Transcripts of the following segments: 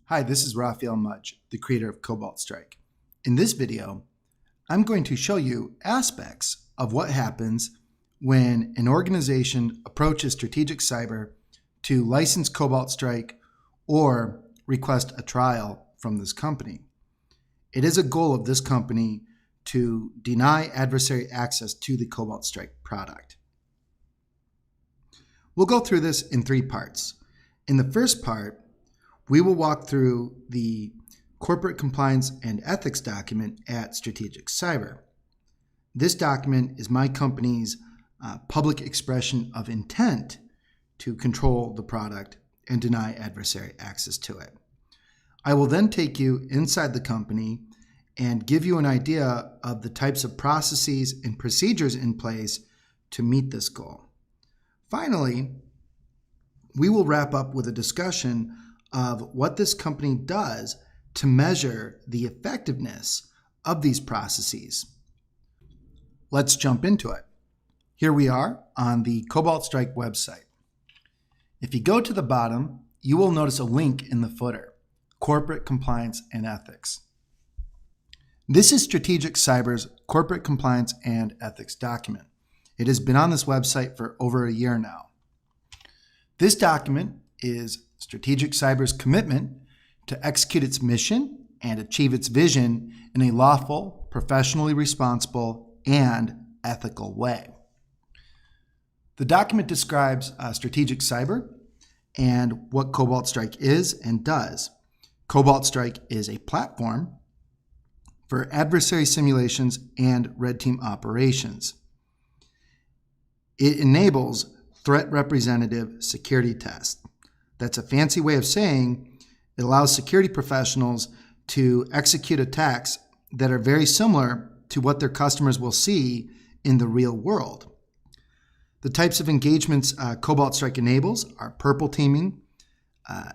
Hi, this is Raphael Mudge, the creator of Cobalt Strike. In this video, I'm going to show you aspects of what happens when an organization approaches strategic cyber to license Cobalt Strike or request a trial from this company. It is a goal of this company to deny adversary access to the Cobalt Strike product. We'll go through this in three parts. In the first part, we will walk through the corporate compliance and ethics document at Strategic Cyber. This document is my company's public expression of intent to control the product and deny adversary access to it. I will then take you inside the company and give you an idea of the types of processes and procedures in place to meet this goal. Finally, we will wrap up with a discussion of what this company does to measure the effectiveness of these processes. Let's jump into it. Here we are on the Cobalt Strike website. If you go to the bottom, you will notice a link in the footer, Corporate Compliance and Ethics. This is Strategic Cyber's Corporate Compliance and Ethics document. It has been on this website for over a year now. This document is Strategic Cyber's commitment to execute its mission and achieve its vision in a lawful, professionally responsible, and ethical way. The document describes Strategic Cyber and what Cobalt Strike is and does. Cobalt Strike is a platform for adversary simulations and red team operations. It enables threat representative security tests. That's a fancy way of saying it allows security professionals to execute attacks that are very similar to what their customers will see in the real world. The types of engagements Cobalt Strike enables are purple teaming,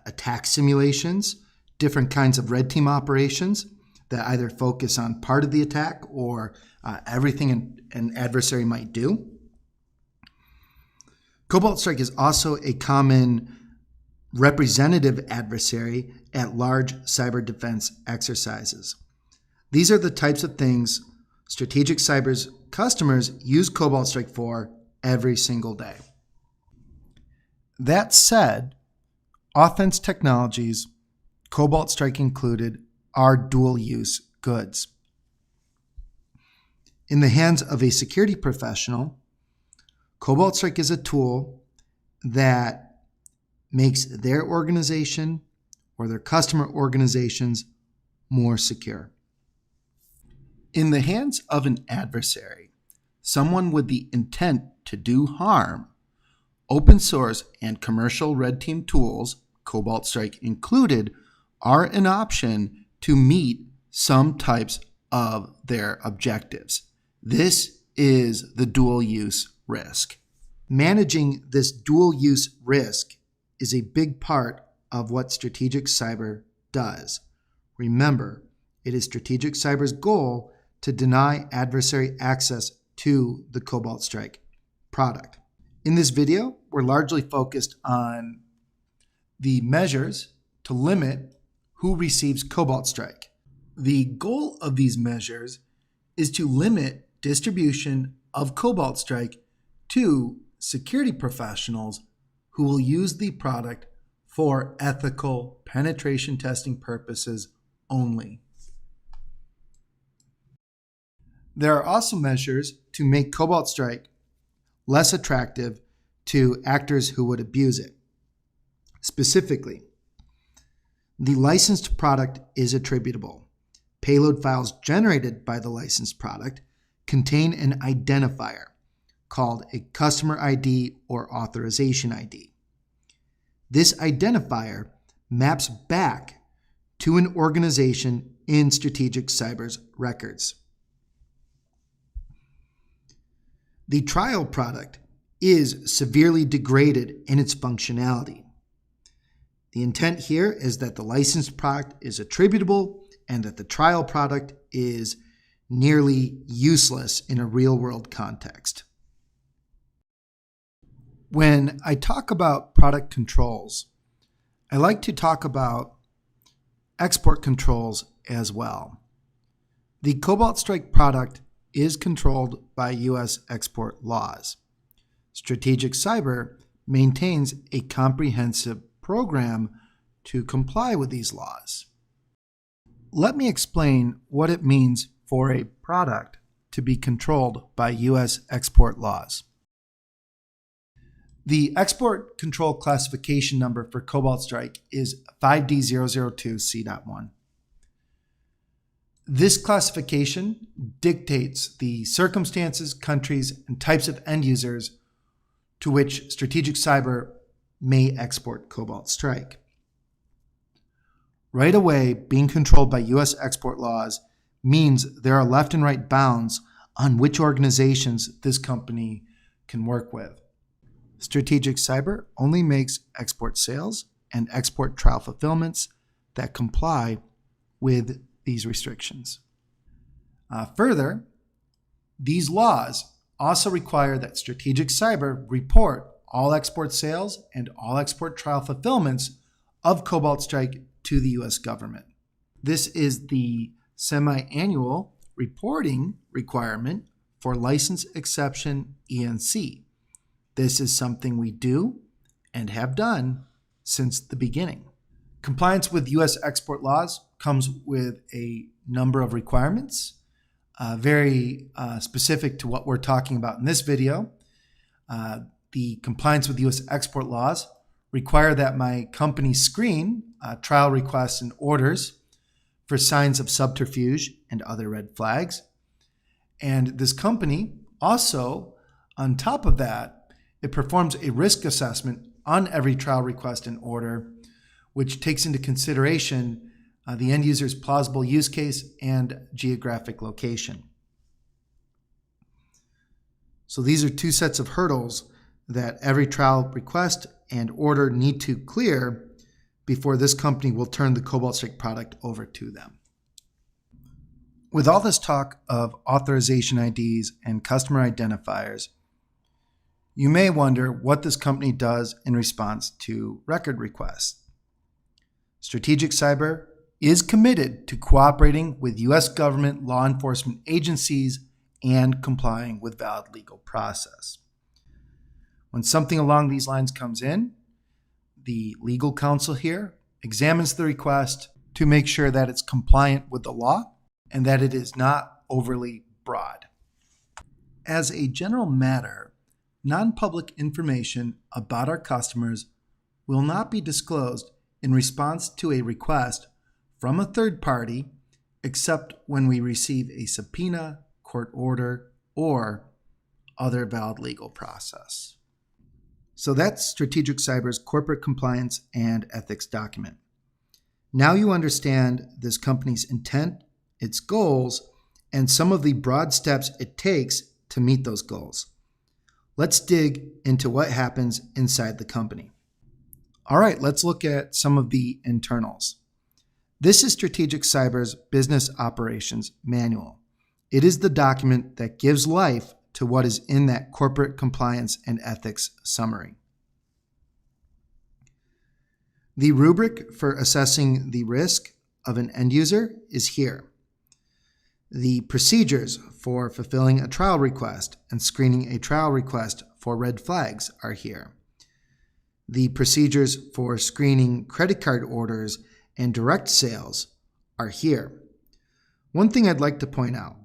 attack simulations, different kinds of red team operations that either focus on part of the attack or everything an adversary might do. Cobalt Strike is also a common representative adversary at large cyber defense exercises. These are the types of things Strategic Cyber's customers use Cobalt Strike for every single day. That said, Offense Technologies, Cobalt Strike included, are dual-use goods. In the hands of a security professional, Cobalt Strike is a tool that makes their organization or their customer organizations more secure. In the hands of an adversary, someone with the intent to do harm, open source and commercial red team tools, Cobalt Strike included, are an option to meet some types of their objectives. This is the dual-use risk. Managing this dual-use risk is a big part of what Strategic Cyber does. Remember, it is Strategic Cyber's goal to deny adversary access to the Cobalt Strike product. In this video, we're largely focused on the measures to limit who receives Cobalt Strike. The goal of these measures is to limit distribution of Cobalt Strike to security professionals who will use the product for ethical penetration testing purposes only. There are also measures to make Cobalt Strike less attractive to actors who would abuse it. Specifically, the licensed product is attributable. Payload files generated by the licensed product contain an identifier called a customer ID or authorization ID. This identifier maps back to an organization in Strategic Cyber's records. The trial product is severely degraded in its functionality. The intent here is that the licensed product is attributable and that the trial product is nearly useless in a real-world context. When I talk about product controls, I like to talk about export controls as well. The Cobalt Strike product is controlled by U.S. export laws. Strategic Cyber maintains a comprehensive program to comply with these laws. Let me explain what it means for a product to be controlled by U.S. export laws. The export control classification number for Cobalt Strike is 5D002C.1. This classification dictates the circumstances, countries, and types of end users to which Strategic Cyber may export Cobalt Strike. Right away, being controlled by U.S. export laws means there are left and right bounds on which organizations this company can work with. Strategic Cyber only makes export sales and export trial fulfillments that comply with these restrictions. Further, these laws also require that Strategic Cyber report all export sales and all export trial fulfillments of Cobalt Strike to the U.S. government. This is the semi-annual reporting requirement for license exception ENC. This is something we do and have done since the beginning. Compliance with U.S. export laws comes with a number of requirements, very specific to what we're talking about in this video. The compliance with U.S. export laws require that my company screen trial requests and orders for signs of subterfuge and other red flags. And this company also, on top of that, it performs a risk assessment on every trial request and order, which takes into consideration the end user's plausible use case and geographic location. So these are two sets of hurdles that every trial request and order need to clear before this company will turn the Cobalt Strike product over to them. With all this talk of authorization IDs and customer identifiers, you may wonder what this company does in response to record requests. Strategic Cyber is committed to cooperating with U.S. government law enforcement agencies and complying with valid legal process. When something along these lines comes in, the legal counsel here examines the request to make sure that it's compliant with the law and that it is not overly broad. As a general matter, non-public information about our customers will not be disclosed in response to a request from a third party except when we receive a subpoena, court order, or other valid legal process. So that's Strategic Cyber's corporate compliance and ethics document. Now you understand this company's intent, its goals, and some of the broad steps it takes to meet those goals. Let's dig into what happens inside the company. All right, let's look at some of the internals. This is Strategic Cyber's Business Operations Manual. It is the document that gives life to what is in that corporate compliance and ethics summary. The rubric for assessing the risk of an end user is here. The procedures for fulfilling a trial request and screening a trial request for red flags are here. The procedures for screening credit card orders and direct sales are here. One thing I'd like to point out.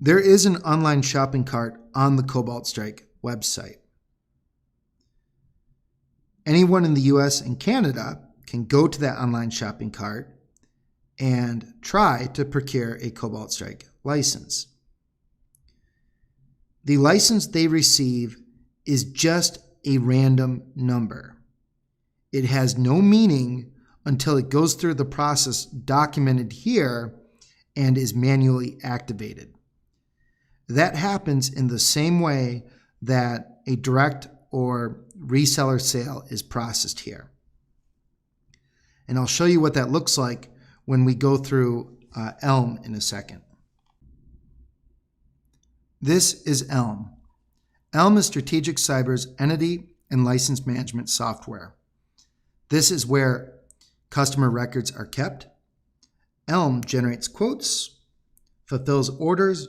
There is an online shopping cart on the Cobalt Strike website. Anyone in the US and Canada can go to that online shopping cart and try to procure a Cobalt Strike license. The license they receive is just a random number. It has no meaning until it goes through the process documented here and is manually activated. That happens in the same way that a direct or reseller sale is processed here. And I'll show you what that looks like when we go through Elm in a second. This is Elm. Elm is Strategic Cyber's entity and license management software. This is where customer records are kept. Elm generates quotes, fulfills orders,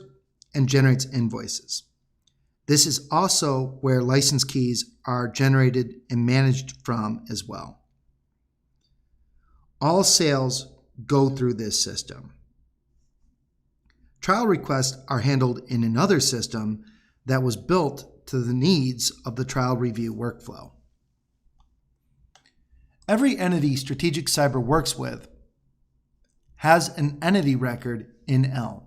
and generates invoices. This is also where license keys are generated and managed from as well. All sales go through this system. Trial requests are handled in another system that was built to the needs of the trial review workflow. Every entity Strategic Cyber works with has an entity record in Elm.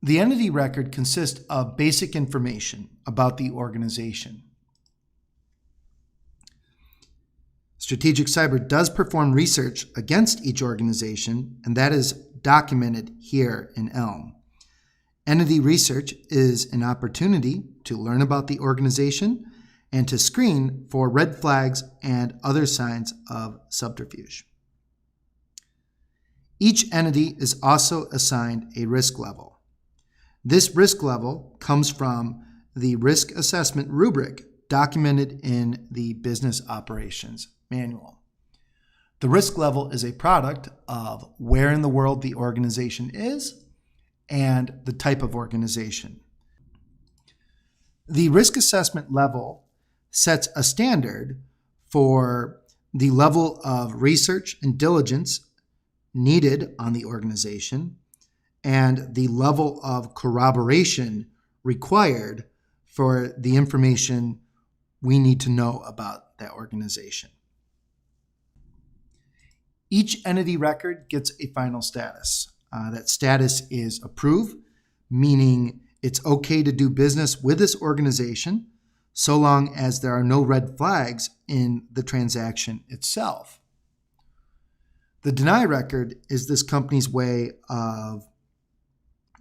The entity record consists of basic information about the organization. Strategic Cyber does perform research against each organization, and that is documented here in Elm. Entity research is an opportunity to learn about the organization and to screen for red flags and other signs of subterfuge. Each entity is also assigned a risk level. This risk level comes from the risk assessment rubric documented in the Business Operations Manual. The risk level is a product of where in the world the organization is and the type of organization. The risk assessment level sets a standard for the level of research and diligence needed on the organization and the level of corroboration required for the information we need to know about that organization. Each entity record gets a final status. That status is approved, meaning it's okay to do business with this organization so long as there are no red flags in the transaction itself. The deny record is this company's way of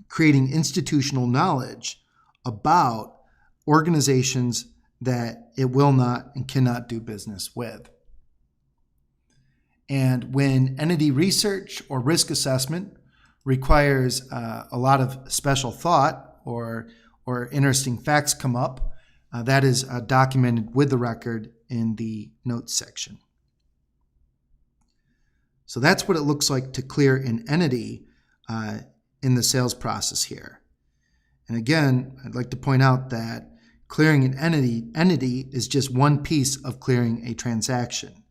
creating institutional knowledge about organizations that it will not and cannot do business with. And when entity research or risk assessment requires a lot of special thought or interesting facts come up, that is documented with the record in the notes section. So that's what it looks like to clear an entity in the sales process here. And again, I'd like to point out that clearing an entity is just one piece of clearing a transaction,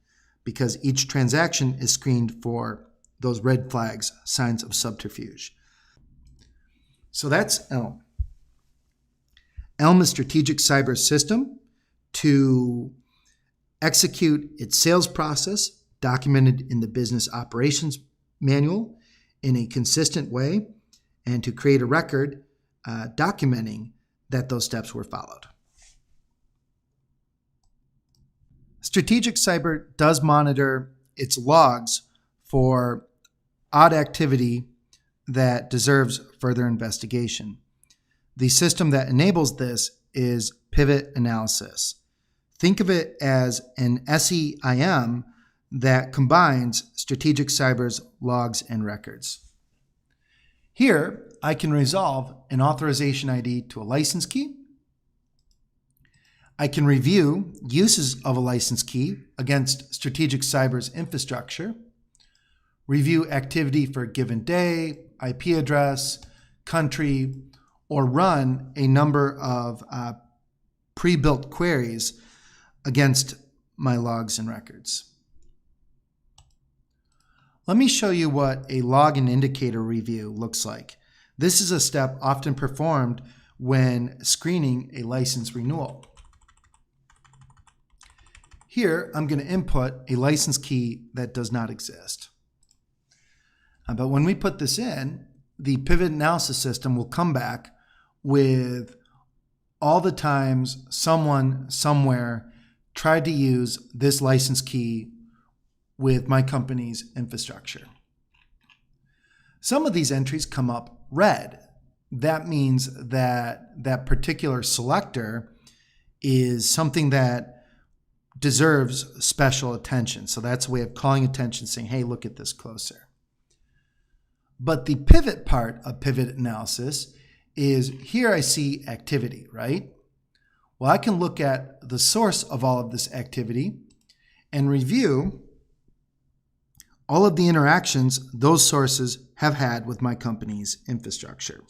because each transaction is screened for those red flags, signs of subterfuge. So that's Elm. Elm is Strategic Cyber's system to execute its sales process documented in the Business Operations Manual in a consistent way and to create a record documenting that those steps were followed. Strategic Cyber does monitor its logs for odd activity that deserves further investigation. The system that enables this is pivot analysis. Think of it as an SEIM that combines Strategic Cyber's logs and records. Here, I can resolve an authorization ID to a license key. I can review uses of a license key against Strategic Cyber's infrastructure, review activity for a given day, IP address, country, or run a number of pre-built queries against my logs and records. Let me show you what a log and indicator review looks like. This is a step often performed when screening a license renewal. Here, I'm going to input a license key that does not exist. But when we put this in, the pivot analysis system will come back with all the times someone somewhere tried to use this license key with my company's infrastructure. Some of these entries come up red. That means that that particular selector is something that deserves special attention. So that's a way of calling attention, saying, hey, look at this closer. But the pivot part of pivot analysis is here I see activity, right? Well, I can look at the source of all of this activity and review all of the interactions those sources have had with my company's infrastructure.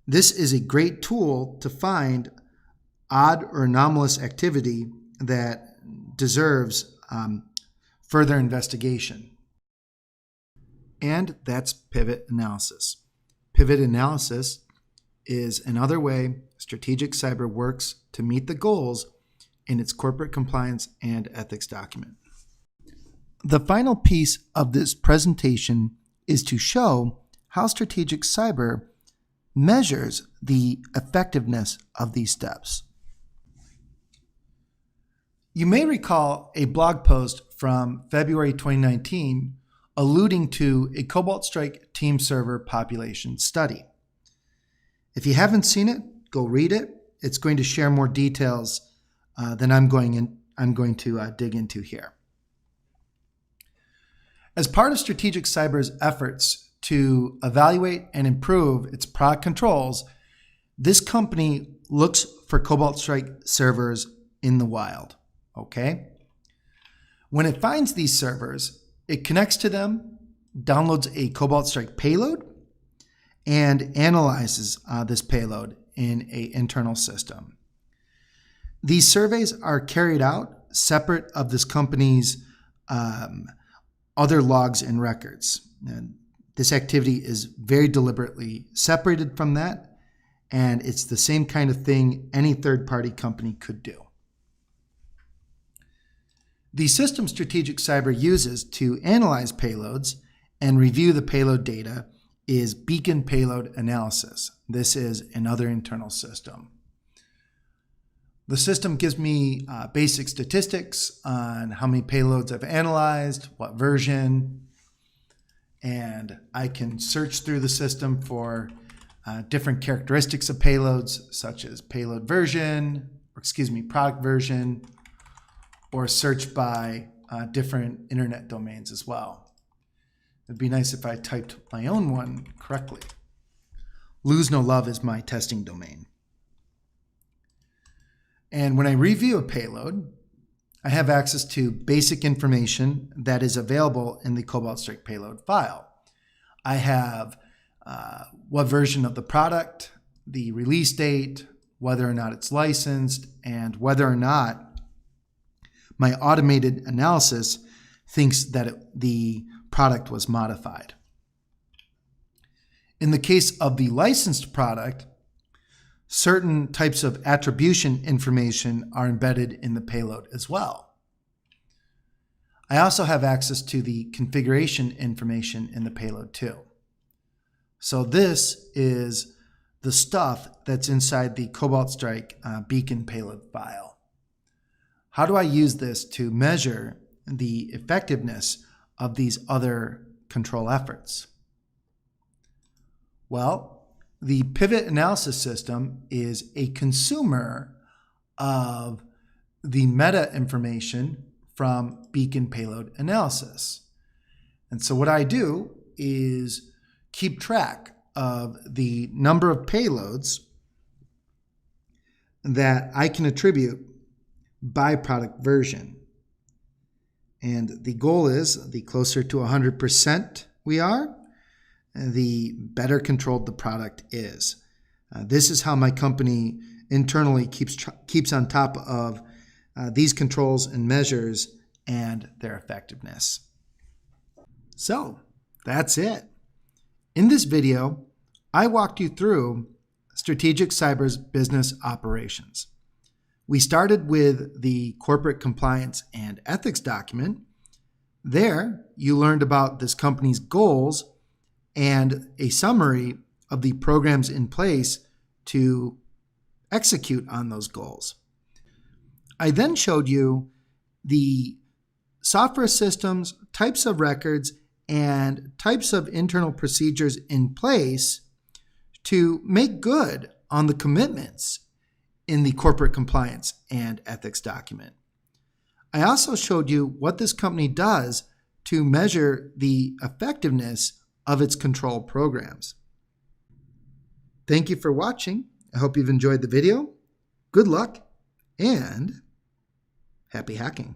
This is a great tool to find odd or anomalous activity that deserves further investigation. And that's pivot analysis. Pivot analysis is another way Strategic Cyber works to meet the goals in its corporate compliance and ethics document. The final piece of this presentation is to show how Strategic Cyber measures the effectiveness of these steps. You may recall a blog post from February 2019 alluding to a Cobalt Strike team server population study. If you haven't seen it, go read it. It's going to share more details than I'm going to dig into here. As part of Strategic Cyber's efforts to evaluate and improve its product controls, this company looks for Cobalt Strike servers in the wild. Okay? When it finds these servers, it connects to them, downloads a Cobalt Strike payload, and analyzes this payload in an internal system. These surveys are carried out separate of this company's other logs and records. And this activity is very deliberately separated from that, and it's the same kind of thing any third-party company could do. The system Strategic Cyber uses to analyze payloads and review the payload data is Beacon Payload Analysis. This is another internal system. The system gives me basic statistics on how many payloads I've analyzed, what version, and I can search through the system for different characteristics of payloads, such as payload version, product version, or search by different internet domains as well. It'd be nice if I typed my own one correctly. Lose No Love is my testing domain. And when I review a payload, I have access to basic information that is available in the Cobalt Strike payload file. I have what version of the product, the release date, whether or not it's licensed, and whether or not my automated analysis thinks that the product was modified. In the case of the licensed product, certain types of attribution information are embedded in the payload as well. I also have access to the configuration information in the payload too. So this is the stuff that's inside the Cobalt Strike Beacon payload file. How do I use this to measure the effectiveness of these other control efforts? Well, the pivot analysis system is a consumer of the meta information from Beacon payload analysis. And so what I do is keep track of the number of payloads that I can attribute by product version. And the goal is the closer to 100% we are, the better controlled the product is. This is how my company internally keeps on top of these controls and measures and their effectiveness. So that's it. In this video, I walked you through Strategic Cyber's business operations. We started with the corporate compliance and ethics document. There, you learned about this company's goals and a summary of the programs in place to execute on those goals. I then showed you the software systems, types of records, and types of internal procedures in place to make good on the commitments in the corporate compliance and ethics document. I also showed you what this company does to measure the effectiveness of its control programs. Thank you for watching. I hope you've enjoyed the video. Good luck and happy hacking.